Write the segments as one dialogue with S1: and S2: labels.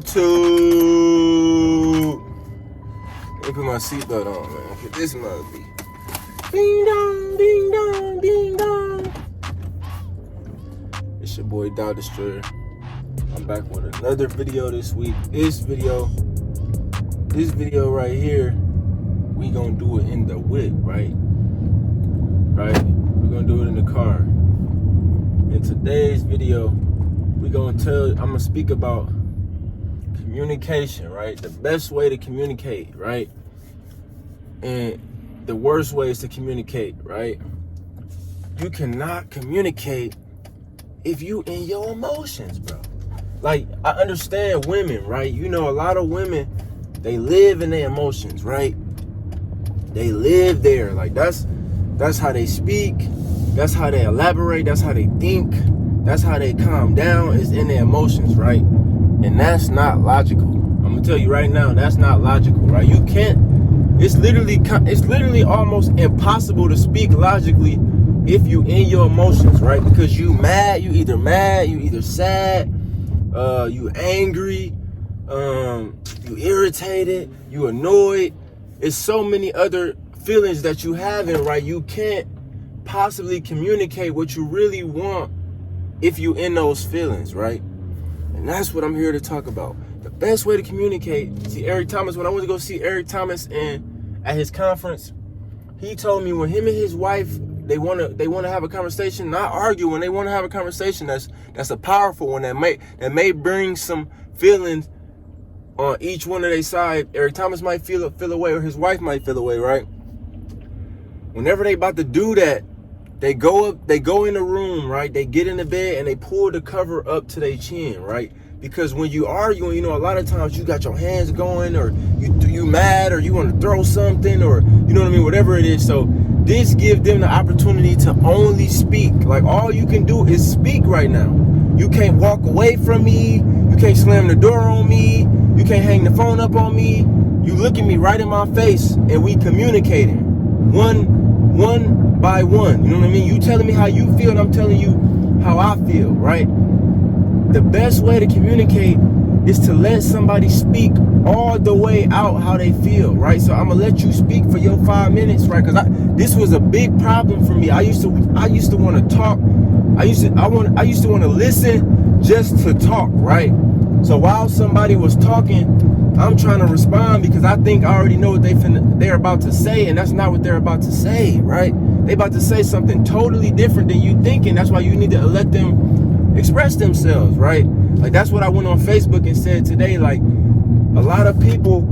S1: YouTube. Let me put my seatbelt on, man. Cause this must be ding dong, ding dong, ding dong. It's your boy Dog Destroyer. I'm back with another video this week. This video right here, we gonna do it in the whip, right? We're gonna do it in the car. In today's video, I'm gonna speak about communication, right? The best way to communicate, right? And the worst ways to communicate, right? You cannot communicate if you in your emotions, bro. Like, I understand women, right? You know, a lot of women, they live in their emotions, right? They live there. Like, that's how they speak. That's how they elaborate. That's how they think. That's how they calm down, is in their emotions, right? And that's not logical. I'm gonna tell you right now, that's not logical, right? You can't. It's literally almost impossible to speak logically if you in your emotions, right? Because you either sad, you angry, you irritated, you annoyed. It's so many other feelings that you having, right? You can't possibly communicate what you really want if you in those feelings, right? And that's what I'm here to talk about. The best way to communicate. See, Eric Thomas, when I went to go see Eric Thomas at his conference, he told me when him and his wife, they want to have a conversation, not argue. When they want to have a conversation, that's a powerful one that may bring some feelings on each one of their side. Eric Thomas might feel away, or his wife might feel away, right? Whenever they about to do that, they go in the room, right? They get in the bed and they pull the cover up to their chin, right? Because when you arguing, you know, a lot of times you got your hands going, or you mad, or you want to throw something, or you know what I mean, whatever it is. So this gives them the opportunity to only speak. Like, all you can do is speak right now. You can't walk away from me. You can't slam the door on me. You can't hang the phone up on me. You look at me right in my face and we communicating one by one. You know what I mean? You telling me how you feel and I'm telling you how I feel, right? The best way to communicate is to let somebody speak all the way out how they feel, right? So I'm gonna let you speak for your 5 minutes, right? Because this was a big problem for me. I used to want to talk. I used to want to listen just to talk, right? So while somebody was talking, I'm trying to respond because I think I already know what they're about to say, and that's not what they're about to say, right? They about to say something totally different than you thinking. That's why you need to let them express themselves, right? Like, that's what I went on Facebook and said today. Like, a lot of people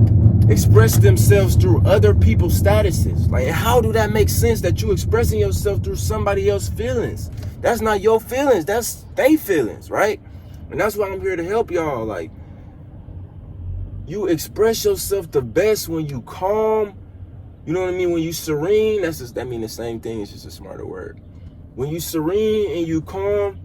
S1: express themselves through other people's statuses. Like, how do that make sense that you expressing yourself through somebody else's feelings? That's not your feelings, that's their feelings, right? And that's why I'm here to help y'all. Like, you express yourself the best when you calm. You know what I mean? When you serene, that means the same thing. It's just a smarter word. When you serene and you calm,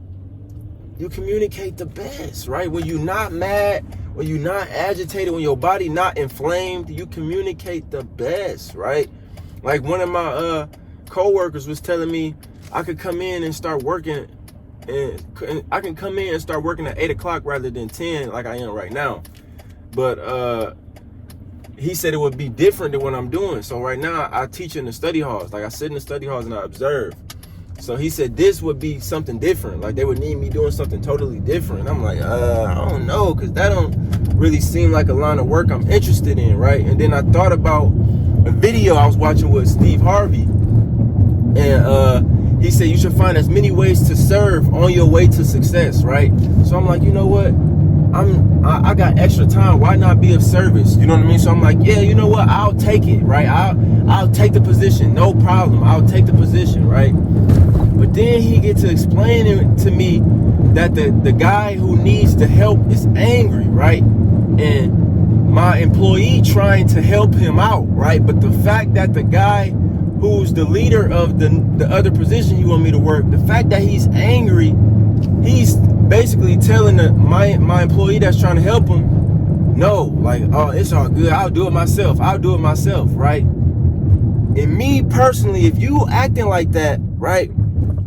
S1: you communicate the best, right? When you're not mad, when you're not agitated, when your body not inflamed, you communicate the best, right? Like, one of my co-workers was telling me I could come in and start working, and I can come in and start working at 8 o'clock rather than 10 like I am right now. But he said it would be different than what I'm doing. So right now I teach in the study halls. Like, I sit in the study halls and I observe. So he said this would be something different. Like, they would need me doing something totally different. And I'm like, I don't know, because that don't really seem like a line of work I'm interested in, right? And then I thought about a video I was watching with Steve Harvey. And he said you should find as many ways to serve on your way to success, right? So I'm like, you know what? I got extra time. Why not be of service? You know what I mean? So I'm like, yeah, you know what? I'll take it, right? I'll take the position. No problem. I'll take the position, right? But then he gets to explaining to me that the guy who needs the help is angry, right? And my employee trying to help him out, right? But the fact that the guy who's the leader of the other position he want me to work, the fact that he's angry, he's basically telling my employee that's trying to help him, no, like, oh, it's all good, I'll do it myself, right? And me personally, if you acting like that, right,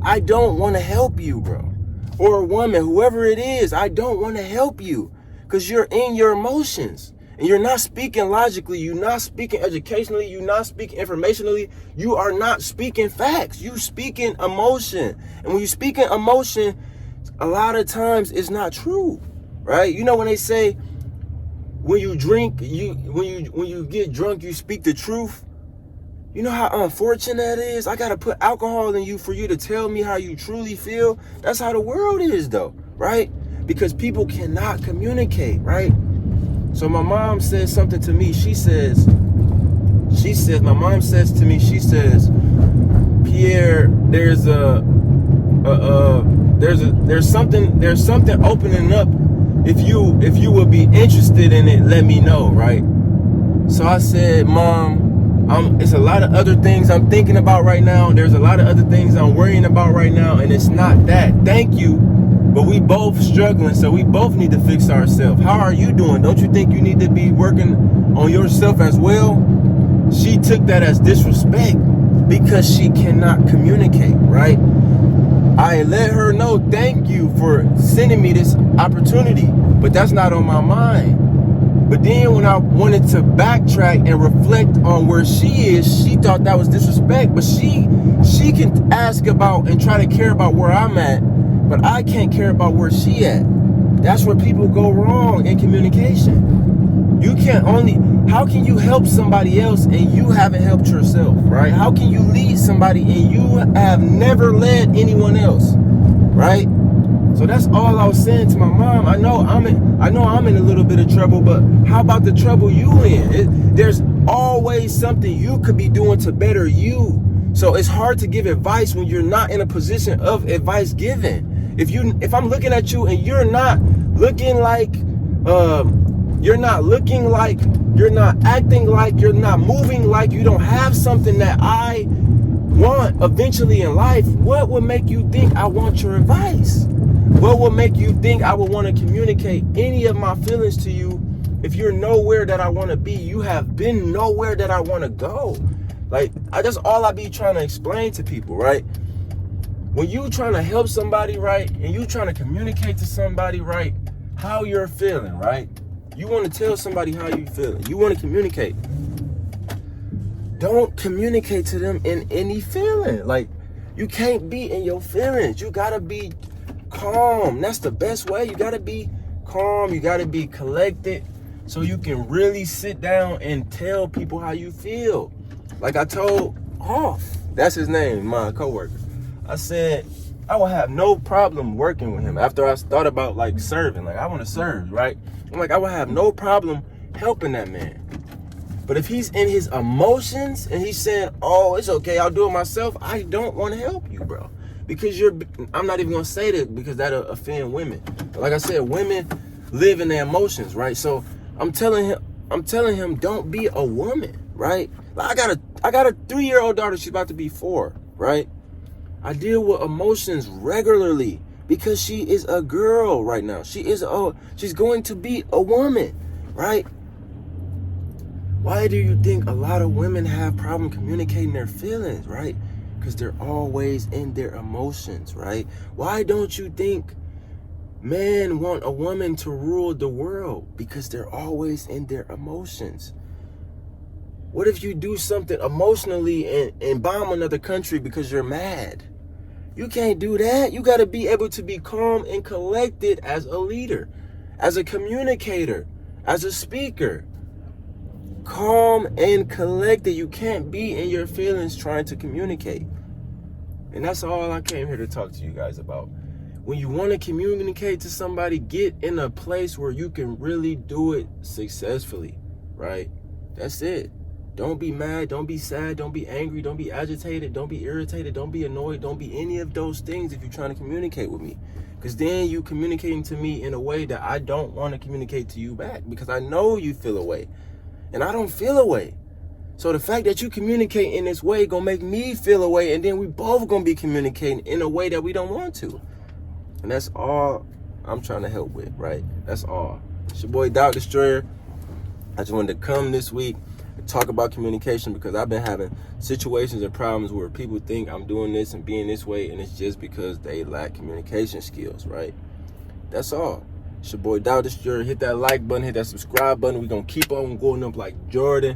S1: I don't want to help you, bro. Or a woman, whoever it is, I don't want to help you. Because you're in your emotions. And you're not speaking logically. You're not speaking educationally. You're not speaking informationally. You are not speaking facts. You speaking emotion. And when you speaking emotion, a lot of times it's not true. Right? You know when they say when you drink, when you get drunk, you speak the truth. You know how unfortunate that is? I gotta put alcohol in you for you to tell me how you truly feel. That's how the world is though, right? Because people cannot communicate, right? So my mom says something to me. She says, my mom says to me, she says, Pierre, there's something opening up. If you would be interested in it, let me know, right? So I said, Mom, it's a lot of other things I'm thinking about right now. There's a lot of other things I'm worrying about right now, and it's not that. Thank you, but we both struggling, so we both need to fix ourselves. How are you doing? Don't you think you need to be working on yourself as well? She took that as disrespect because she cannot communicate, right? I let her know, thank you for sending me this opportunity, but that's not on my mind. But then when I wanted to backtrack and reflect on where she is, she thought that was disrespect. But she can ask about and try to care about where I'm at, but I can't care about where she at. That's where people go wrong in communication. How can you help somebody else and you haven't helped yourself, right? How can you lead somebody and you have never led anyone else, right? So that's all I was saying to my mom. I know I'm in a little bit of trouble, but how about the trouble you in? There's always something you could be doing to better you. So it's hard to give advice when you're not in a position of advice giving. If I'm looking at you and you're not looking like, you're not acting like, you're not moving like, you don't have something that I want eventually in life, what would make you think I want your advice? What would make you think I would want to communicate any of my feelings to you if you're nowhere that I want to be? You have been nowhere that I want to go. Like, that's all I be trying to explain to people, right? When you trying to help somebody, right, and you trying to communicate to somebody, right, how you're feeling, right? You want to tell somebody how you feeling. You want to communicate. Don't communicate to them in any feeling. Like, you can't be in your feelings. You got to be calm. That's the best way. You got to be calm. You got to be collected so you can really sit down and tell people how you feel. Like I told Hoff, that's his name, my coworker. I said, I will have no problem working with him after I thought about like serving. Like, I want to serve, right? I'm like, I will have no problem helping that man. But if he's in his emotions and he's saying, oh, it's okay, I'll do it myself, I don't want to help you, bro. Because I'm not even going to say that because that'll offend women. But like I said, women live in their emotions, right? So I'm telling him, don't be a woman, right? Like, I got a 3-year-old daughter, she's about to be 4, right? I deal with emotions regularly because she is a girl right now. She's going to be a woman, right? Why do you think a lot of women have problem communicating their feelings, right? Because they're always in their emotions, right? Why don't you think men want a woman to rule the world? Because they're always in their emotions. What if you do something emotionally and bomb another country because you're mad? You can't do that. You got to be able to be calm and collected as a leader, as a communicator, as a speaker. Calm and collected. You can't be in your feelings trying to communicate. And that's all I came here to talk to you guys about. When you want to communicate to somebody, get in a place where you can really do it successfully, right? That's it. Don't be mad, don't be sad, don't be angry, don't be agitated, don't be irritated, don't be annoyed, don't be any of those things if you're trying to communicate with me. Because then you communicating to me in a way that I don't want to communicate to you back, because I know you feel a way and I don't feel a way. So the fact that you communicate in this way gonna make me feel a way, and then we both gonna be communicating in a way that we don't want to. And that's all I'm trying to help with, right? That's all. It's your boy Doubt Destroyer. I just wanted to come this week and talk about communication, because I've been having situations and problems where people think I'm doing this and being this way, and it's just because they lack communication skills, right? That's all. It's your boy Dr. Stewart. Hit that like button, hit that subscribe button. We're going to keep on going up like Jordan.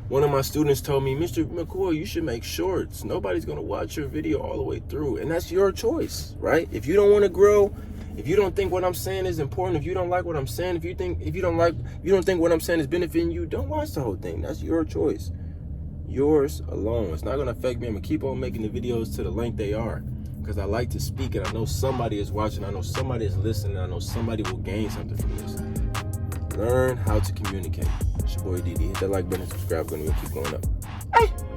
S1: One of my students told me, Mr. McCoy, you should make shorts. Nobody's going to watch your video all the way through. And that's your choice, right? If you don't want to grow, if you don't think what I'm saying is important, if you don't like what I'm saying, if you don't think what I'm saying is benefiting you, don't watch the whole thing. That's your choice. Yours alone. It's not going to affect me. I'm going to keep on making the videos to the length they are, because I like to speak, and I know somebody is watching. I know somebody is listening. I know somebody will gain something from this. Learn how to communicate. It's your boy DD. Hit that like button, subscribe button. We'll keep going up. Hey!